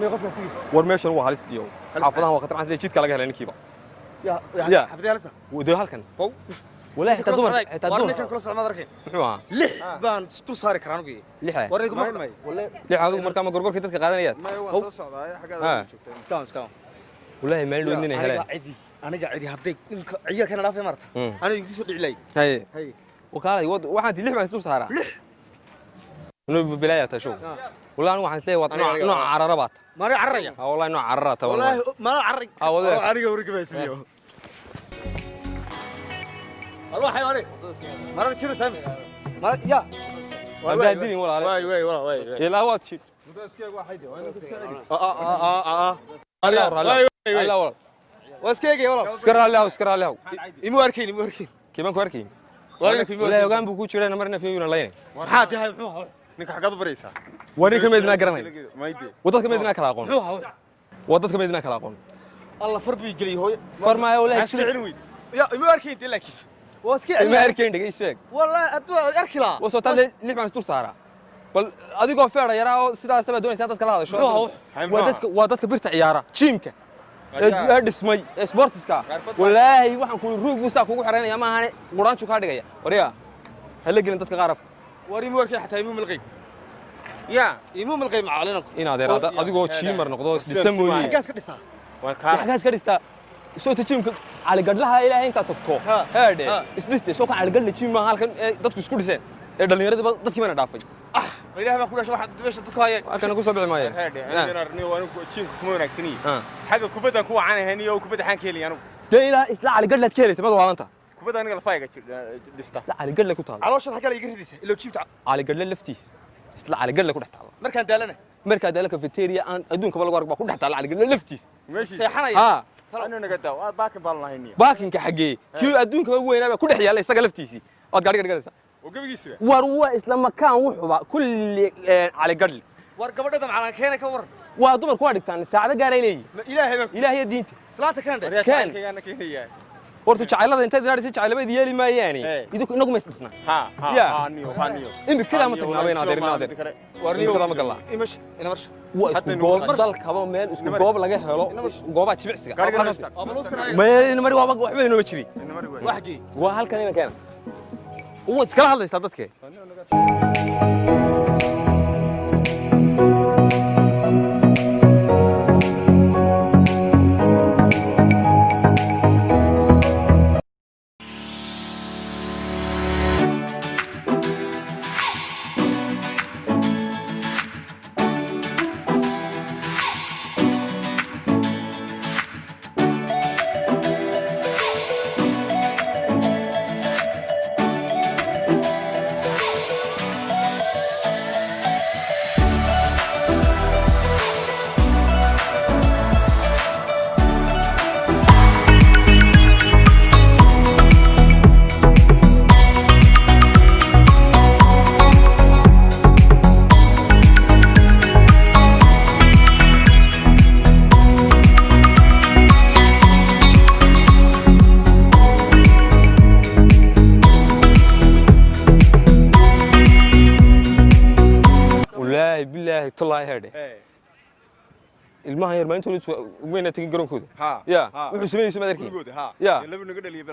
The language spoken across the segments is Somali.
ما قف نسيس ورميشن هو هالس ديو حافظها وقت عن جيدك laga helay ninkiiba يا حفظي هلسا ودو halkan ولا حتى دور حتى دور ورنيك كل سلام دركين muxuu لح بان ستو صار كرانو جي lix وريكم ولا lix adigu markaa ma gorgorkii dadka qaadanayad ما هو soo socdaa xagga كام wallahi meel dhow inay heleen أنا قاعد هديك عيار كان رافع مرته أنا يقص لي hay هي وكالي waxaan tii lix baan isku saaraa inuu bilaaya tasho والله أنا واحد سوى نوع عررات ما عرية والله نوع عررات والله ما عري والله أنا قوريك بس اليوم والله حيواني ما تشيله سامي ما يا قاعدين ولا واي يلا واتشي مدسكيك واحد لا والله واسكيجي والله اسكر له إمو أركين كيف كوركين والله ولا يوغان بو كجيرنا marna fiiyuna layne حاد هاي محوها ninka xagad baraysa wari kameedna garanay ma idii wadadka meedna kala aqoon محوها wadadka meedna kala aqoon الله فربي يقلي هو farmaayo walahi علوي يا إمو أركين تلاك واسكيجي ma arkeen dhigay sheeg والله أدوا أركلا wasoo tan lix baan istur saara bal adigoo feer yaraa oo sidaas ba doonaysaa dadka la hadasho wadadka birta ciyaara jiimka dhismay sportiska wallahi waxaan ku ruug musa kugu xireenaya ma ahane quraancu ka dhigaya wariya hal gelin dadka qaaraf وري موركي حتى يمو ملقي يا يمو ملقي معلنك in adeerada adigoo jiimar noqdo isdhisan mooyee حاجات كدسا xagaas ka dhista soo tajimka cali gadlaha ilaahay inta tagto heede isdhiste soo ka cali gadla jiima halkan dadku isku dhiseen dhalinyarada dadkii mana dhaafay ilaahay ma ku dhashay waxa meesha dadku hayay halkan ku soo bixi maayeen heede ana arni waan ku jiimka kuma wanaagsani xaga kubadda ku wacanayeen iyo kubadda xaan ka heliyaan deela isla cali gadla keelay mad waadanta kubadda aniga lafayga dhista isla cali gadla ku taal caloosha xaga la iga ridaysa ilo jiibta cali gadla laftiis isla cali gadla ku dhaxtaala markaan daalana marka dalka cafeteria aan adduunka bal warqba ku dhaxtaala cali gadla laftiis meeshii seexanaya ha talo naga daa waa baakin baan lahayniyo baakinka xagee kii adduunka ugu weynaa ku dhex yaala isaga laftiisi wad gaari gaaraysa oo gabigiisa war waa isla makaan wuxuba kulli cali gadli war gabadhada macaan keenay ka war waa dumar ku dhigtaan saacada gaaray leeyahay ilaahay ilaahay diinta salaata kan keen keenana keenaya horta jacaylada inta dinaarsi jacaylabeed yeeli maayeen idinku inagu ma isdhisna ha niyo in kala ma tagnaabeen adeer warniyo kala ma gala imash ina marsh waa isku goob dalkaba meel isku goob laga helo goobaha jibicsiga ma in mari waa waxba inoo jiri waxgii waa halkan ina keena oo iskala hadlaysaa dadke بالله طلع هذا ilmaha yar maanta weeyna tagi garoonkooda ya wuxuu sameeyay madarkii ya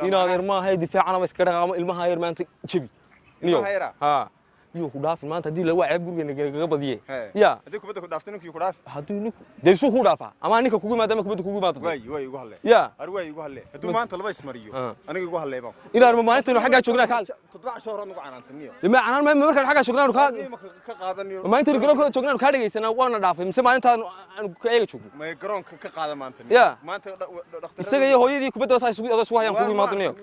inaad ilmaha hay difaacana ma iska dhaqaamo ilmaha yar maanta jabi niyo ha iyo ku dhaafin maanta hadii la waacay gurigeena gaga badiyay ya hadii kubadda ku dhaaftin ku dhaaf hadii ninku deeso ku dhaafa ama ninka kugu maadaama kubadda kugu maado way ugu hadlay ya way ugu hadlay haduu maanta laba ismariyo aniga ugu hadlay baa inaan maalinta xagga joognaa ka 7 shoor ugu canaantaniyo lima canaan ma markaan xagga joognaa ka qaadaniyo maalinta garoonkooda joognaa ka dhageysana waana dhaafay mise maalinta aan ka eega joogno ma garoonka ka qaada maanta maanta isaga iyo hooyadii kubadda saas ugu hayaan kugu maadanayo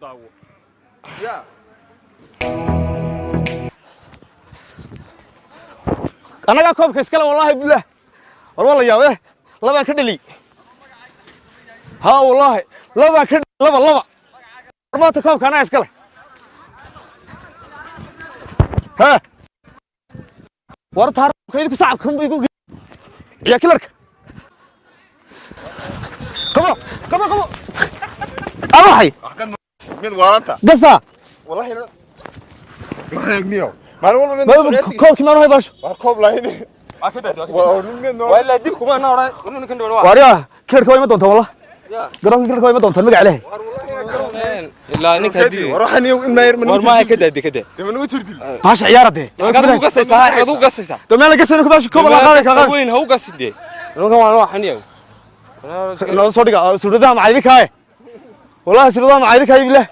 daawo ya anaga koobka iskala wallahi billah war wala yaabay laba ka dhali ha wallahi laba ka laba maanta koobka anaga iskala ha war taar kaydu saacad kan igu ya kilarka kabo abahay mid waaranta gasa wallahi ma raagniyo maalin walba mid koobki ma rahay bash war koob lahayn ولا ديك كمان أنا ونحن كنا نروح واريا كير كوي ما دونتا والله قرام كير كوي ما دونتا مقع عليه لا نك هدي وروحني ما يرمن ورما كده هدي كده من وتردي باش عيارة دي هو قصيصة هاي هو قصيصة دم أنا قصة إنك باش كوب الله قارك وين هو قصيص دي أنا كمان نروح حنيو أنا صدق سودة ما عايدك هاي والله سودة ما عايدك هاي بالله